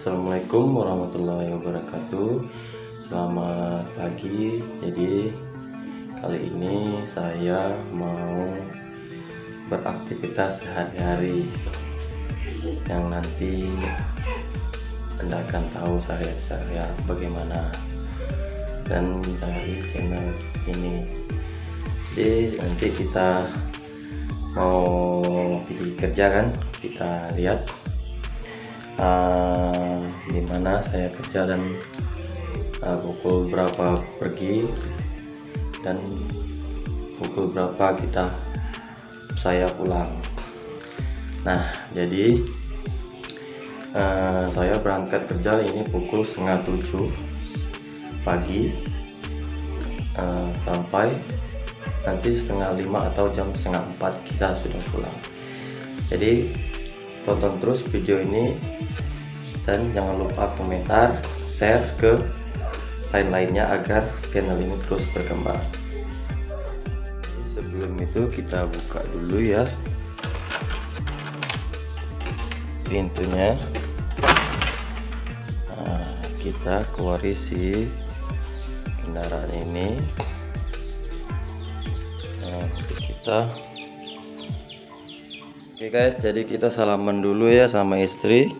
Assalamualaikum warahmatullahi wabarakatuh. Selamat pagi. Jadi kali ini saya mau beraktivitas sehari-hari yang nanti Anda akan tahu saya bagaimana dan dari channel ini. Jadi nanti kita mau pergi kerja kan, kita lihat dimana saya kerja dan pukul berapa pergi dan pukul berapa saya pulang. Nah, jadi saya berangkat kerja ini pukul 6:30 pagi sampai nanti 3:30 atau jam 3:30 kita sudah pulang. Jadi tonton terus video ini dan jangan lupa komentar, share ke lain-lainnya agar channel ini terus berkembang. Sebelum itu kita buka dulu ya pintunya. Nah, kita keluari si kendaraan ini. Nah, kita oke guys, jadi kita salaman dulu ya sama istri,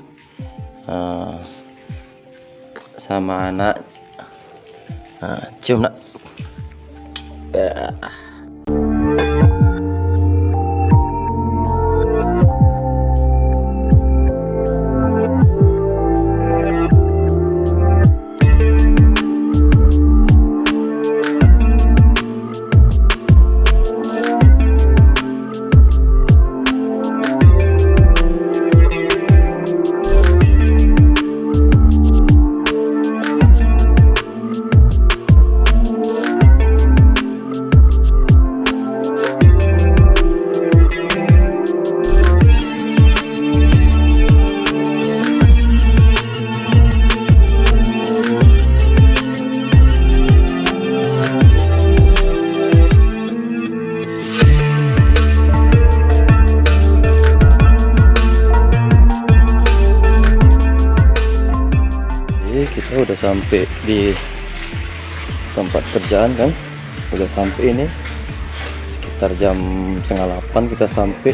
sama anak. Cium nak. Ya. Kita udah sampai di tempat kerjaan kan, udah sampai ini sekitar jam 7:30 kita sampai.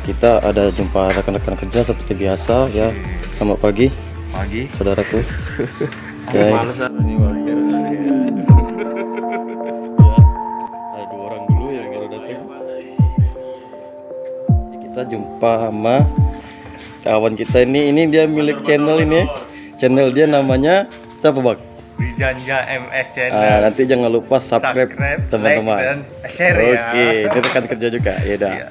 Kita ada jumpa rekan-rekan kerja seperti biasa ya. Selamat pagi saudaraku. Ya, ada 2 orang dulu yang baru datang. Kita jumpa sama kawan kita ini dia milik channel ini. Channel dia namanya siapa Bang? Wijanja MS Channel. Nanti jangan lupa subscribe teman-teman. Like dan share ya. Oke, ini rekan kerja juga. Ya udah. Iya.